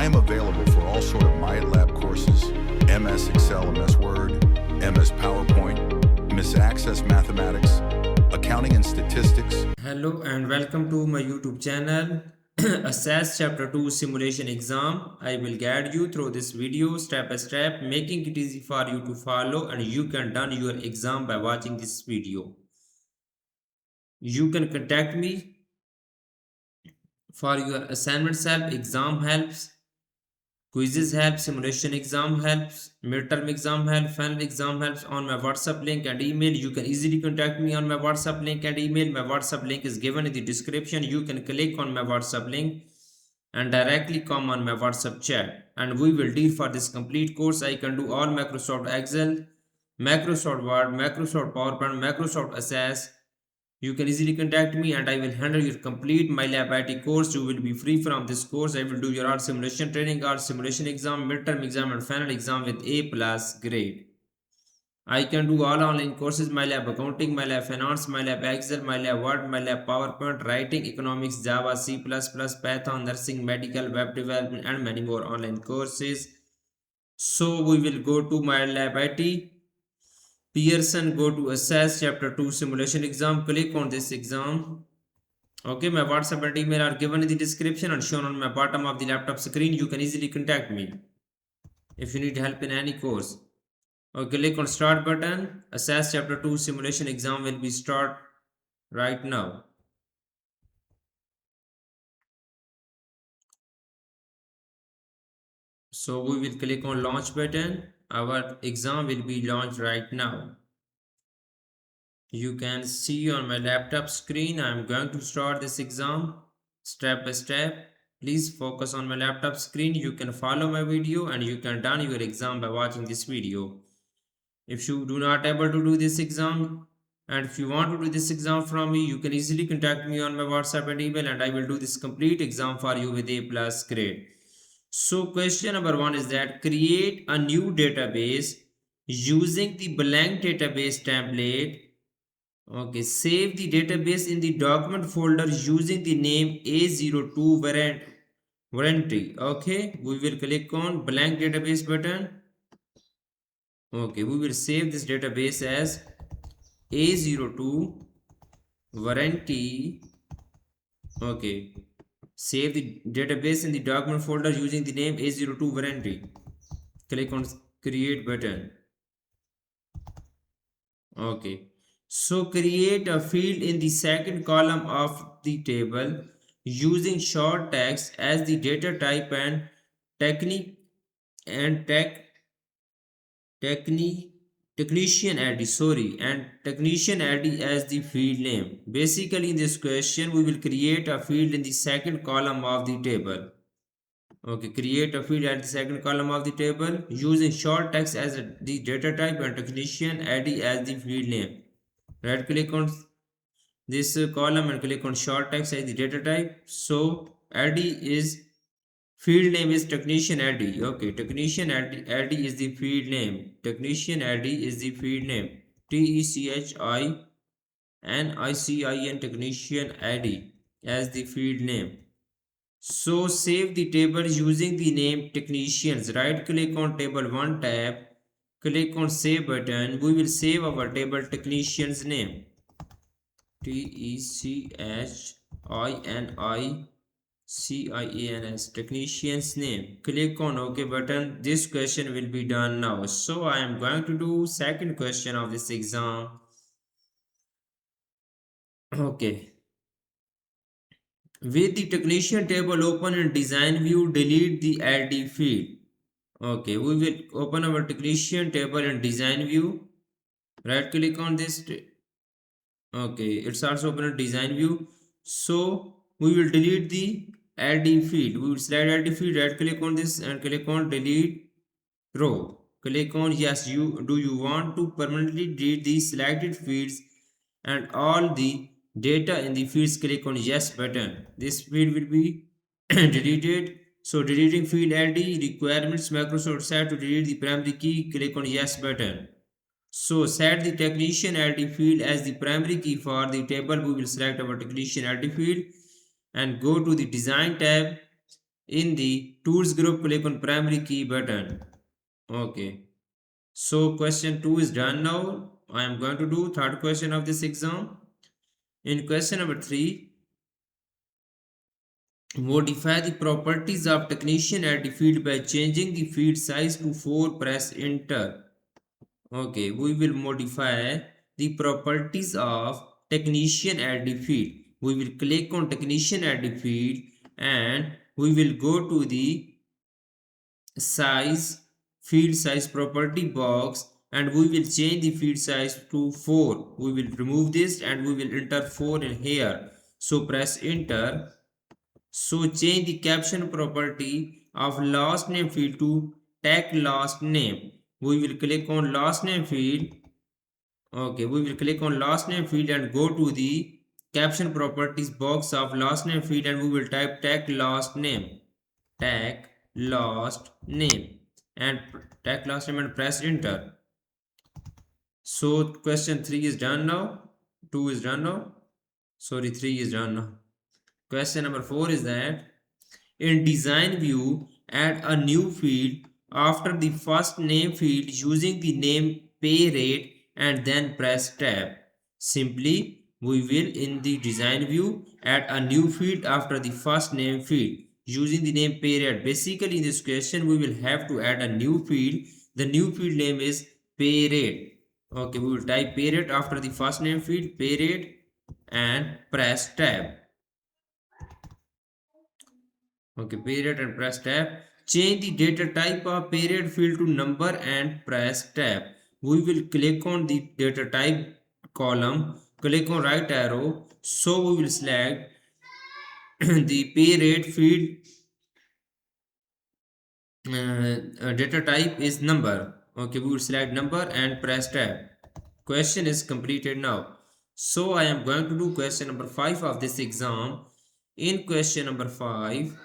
I'm available for all sort of MyLab courses, MS Excel, MS Word, MS PowerPoint, MS Access Mathematics, Accounting and Statistics. Hello and welcome to my YouTube channel Assess Chapter 2 Simulation Exam. I will guide you through this video step by step, making it easy for you to follow, and you can done your exam by watching this video. You can contact me for your assignments help, exam helps, quizzes help, simulation exam helps, midterm exam help, final exam helps on my WhatsApp link and email. You can easily contact me on my WhatsApp link and email. My WhatsApp link is given in the description. You can click on my WhatsApp link and directly come on my WhatsApp chat. And we will deal for this complete course. I can do all Microsoft Excel, Microsoft Word, Microsoft PowerPoint, Microsoft Access. You can easily contact me and I will handle your complete MyLab IT course. You will be free from this course. I will do your art simulation training, art simulation exam, midterm exam and final exam with A plus grade. I can do all online courses, MyLab Accounting, MyLab Finance, MyLab Excel, MyLab Word, MyLab PowerPoint, Writing, Economics, Java, C++, Python, Nursing, Medical, Web Development and many more online courses. So we will go to MyLab IT. Pearson, go to Assess Chapter 2 Simulation Exam. Click on this exam. Okay, my WhatsApp and email are given in the description and shown on my bottom of the laptop screen. You can easily contact me if you need help in any course. Okay, click on Start button. Assess Chapter 2 Simulation Exam will be start right now. So we will click on Launch button. Our exam will be launched right now. You can see on my laptop screen. I am going to start this exam step by step. Please focus on my laptop screen. You can follow my video and you can done your exam by watching this video. If you do not able to do this exam and if you want to do this exam from me, you can easily contact me on my WhatsApp and email and I will do this complete exam for you with A plus grade. So question number 1 is that create a new database using the blank database template. Okay, save the database in the document folder using the name A02 warranty. Okay, we will click on blank database button. Okay, we will save this database as A02 warranty. Okay, save the database in the document folder using the name A02 warranty. Click on create button. Okay, so create a field in the second column of the table using short text as the data type and technique and technician ID and technician ID as the field name. Basically in this question we will create a field in the second column of the table. Okay, create a field at the second column of the table using short text as the data type and technician ID as the field name. Right click on this column and click on short text as the data type. So ID is field name is technician ID. Okay, technician ID is the field name. Technician ID is the field name. TECHINICIN technician ID as the field name. So save the table using the name technicians. Right click on table 1 tab. Click on save button. We will save our table technicians name. TECHINICIANS technician's name. Click on OK button. This question will be done now. So I am going to do second question of this exam. Okay. With the technician table open in design view, delete the ID field. Okay, we will open our technician table in design view. Right click on this. Okay, it's also open in design view. So we will delete the ID field. We will select ID field, right click on this and click on delete row. Click on yes, do you want to permanently delete the selected fields and all the data in the fields. Click on yes button. This field will be deleted. So deleting field ID requirements. Microsoft said to delete the primary key. Click on yes button. So set the technician ID field as the primary key for the table. We will select our technician ID field and go to the design tab In the tools group, click on primary key button. Okay. So question 2 is done now. I am going to do third question of this exam. In question number 3, modify the properties of technician at the field by changing the field size to 4. Press enter. Okay, we will modify the properties of technician at the field. We will click on technician at the field and we will go to the size field size property box and we will change the field size to 4. We will remove this and we will enter 4 in here. So press enter. So change the caption property of last name field to tag last name. We will click on last name field. Okay, we will click on last name field and go to the caption properties box of last name field and we will type tag last name. Tag last name and tag last name and press enter. So question 3 is done now. 2 is done now. Sorry, 3 is done now. Question number 4 is that in design view, add a new field after the first name field using the name pay rate and then press tab. Simply, we will in the design view add a new field after the first name field using the name pay rate. Basically, in this question, we will have to add a new field. The new field name is pay rate. Okay, we will type pay rate after the first name field, pay rate, and press tab. Okay, pay rate and press tab. Change the data type of pay rate field to number and press tab. We will click on the data type column, click on right arrow. So we will select the pay rate field data type is number. Okay, we will select number and press tab. Question is completed now. So I am going to do question number 5 of this exam. In question number 5,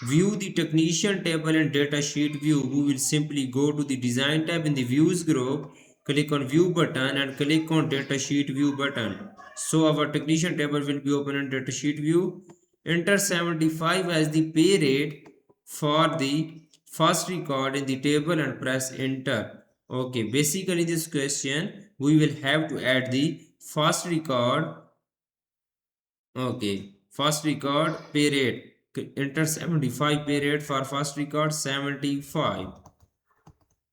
view the technician table in datasheet view. We will simply go to the design tab in the views group, click on view button and click on datasheet view button. So our technician table will be open in datasheet view. Enter 75 as the pay rate for the first record in the table and press enter. Okay, basically this question we will have to add the first record. Okay, first record pay rate. Enter 75 pay rate for first record 75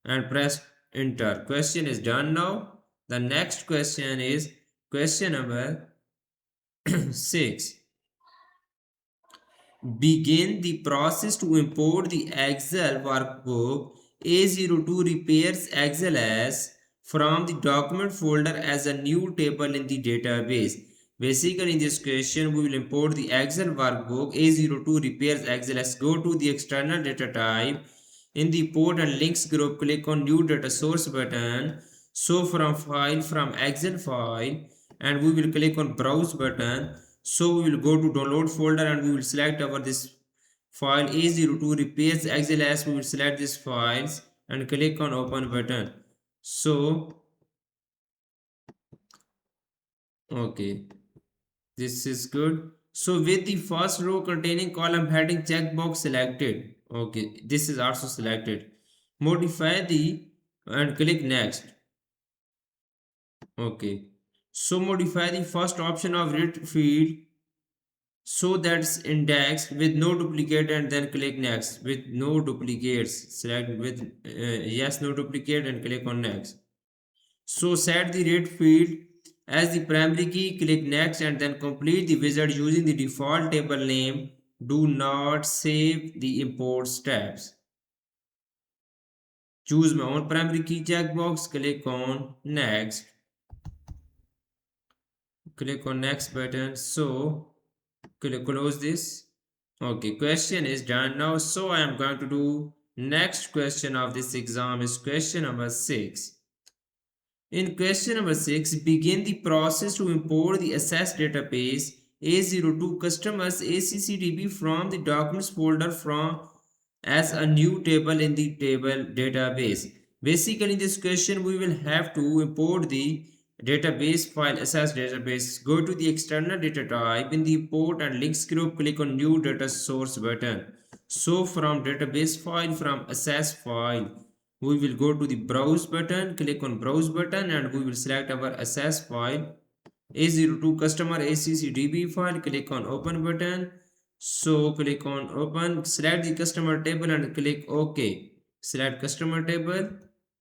and press enter. Question is done now. The next question is question number 6. Begin the process to import the Excel workbook A02 repairs XLS from the document folder as a new table in the database. Basically, in this question, we will import the Excel workbook A02 repairs XLS. Go to the external data type. In the port and links group, click on new data source button. So from file, from Excel file, and we will click on browse button. So we will go to download folder and we will select our this file A02 repairs XLS. We will select this files and click on open button. So okay, this is good. So with the first row containing column heading checkbox selected. Okay, this is also selected. Modify the and click next. Okay, so modify the first option of read field so that's indexed with no duplicate and then click next with no duplicates. Select with yes, no duplicate and click on next. So set the read field as the primary key, click next and then complete the wizard using the default table name. Do not save the import steps. Choose my own primary key checkbox, click on next. Click on next button. So close this. Okay, question is done now. So I am going to do next question of this exam is question number 6. In question number 6, begin the process to import the access database A02 customers ACCDB from the documents folder from as a new table in the table database. Basically, in this question, we will have to import the database file access database. Go to the external data type in the import and links group, click on new data source button. So from database file, from access file, we will go to the browse button, click on browse button, and we will select our access file A02 customer ACCDB file. Click on open button. So click on open, select the customer table and click OK. Select customer table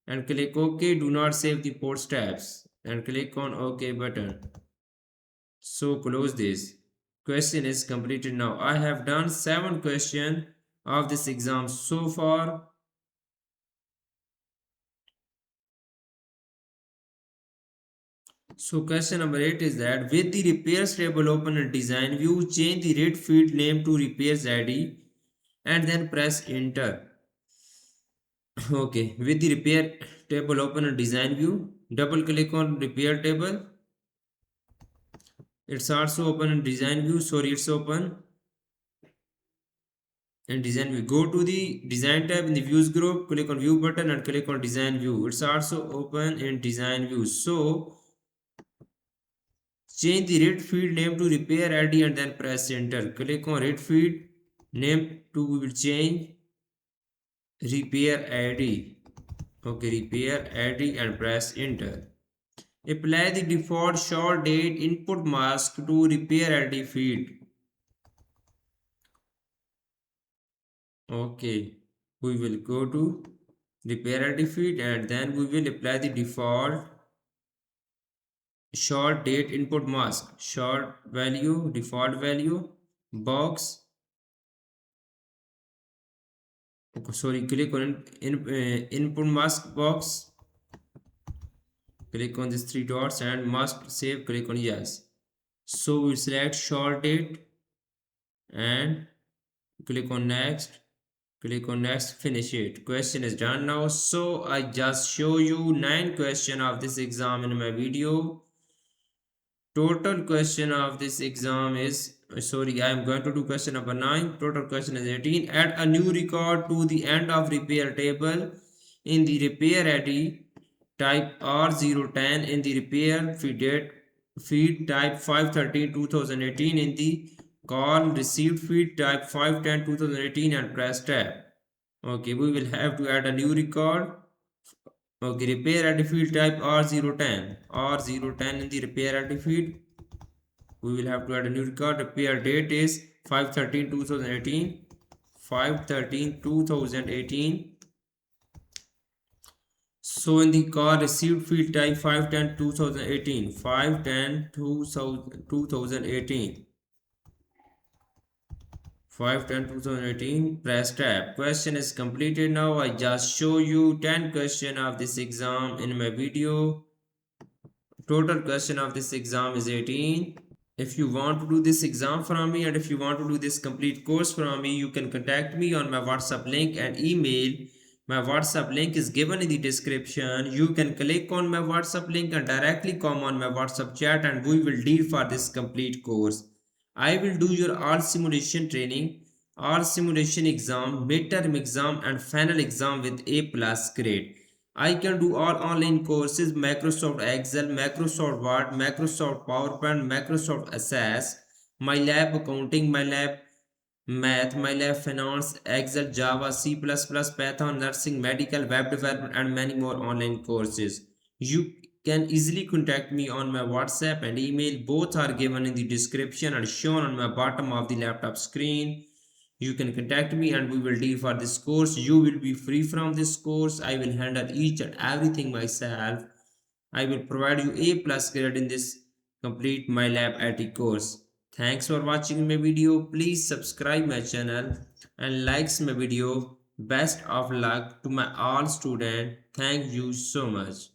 and click OK. Do not save the port tabs and click on OK button. So close this. Question is completed now. I have done 7 questions of this exam so far. So question number 8 is that with the repairs table open in design view, change the rate field name to repairs ID and then press enter. Okay, with the repair table open in design view, double click on repair table. It's also open in design view. Sorry, it's open in design view. Go to the design tab in the views group, click on view button and click on design view. It's also open in design view. So change the rate field name to repair ID and then press enter. Click on rate field name to, we will change repair ID. Okay, repair ID and press enter. Apply the default short date input mask to repair ID field. Okay, we will go to repair ID field and then we will apply the default short date input mask, short value, default value, box. Okay, sorry, click on input mask box. Click on these 3 dots and must save. Click on yes. So we select short date and click on next. Click on next, finish it. Question is done now. So I just show you 9 questions of this exam in my video. Total question of this exam is, sorry, I am going to do question number 9. Total question is 18. Add a new record to the end of repair table in the repair ID type R010 in the repair feed type 513-2018 in the call received feed type 510-2018 and press tab. Okay, we will have to add a new record. Okay, repair ID field type R010. R010 in the repair ID field. We will have to add a new record. Repair date is 513-2018. 513-2018. So in the call received field type 510-2018. 510-2018. 5/10/2018. Press tab. Question is completed now. I just show you 10 questions of this exam in my video. Total question of this exam is 18. If you want to do this exam from me and if you want to do this complete course from me, you can contact me on my WhatsApp link and email. My WhatsApp link is given in the description. You can click on my WhatsApp link and directly come on my WhatsApp chat and we will deal for this complete course. I will do your all simulation training, all simulation exam, midterm exam and final exam with A+ grade. I can do all online courses, Microsoft Excel, Microsoft Word, Microsoft PowerPoint, Microsoft Access, MyLab Accounting, MyLab Math, MyLab Finance, Excel, Java, C++, Python, Nursing, Medical, Web Development and many more online courses. You can easily contact me on my WhatsApp and email. Both are given in the description and shown on my bottom of the laptop screen. You can contact me and we will deal for this course. You will be free from this course. I will handle each and everything myself. I will provide you A+ grade in this complete MyLab IT course. Thanks for watching my video. Please subscribe my channel and likes my video. Best of luck to my all students. Thank you so much.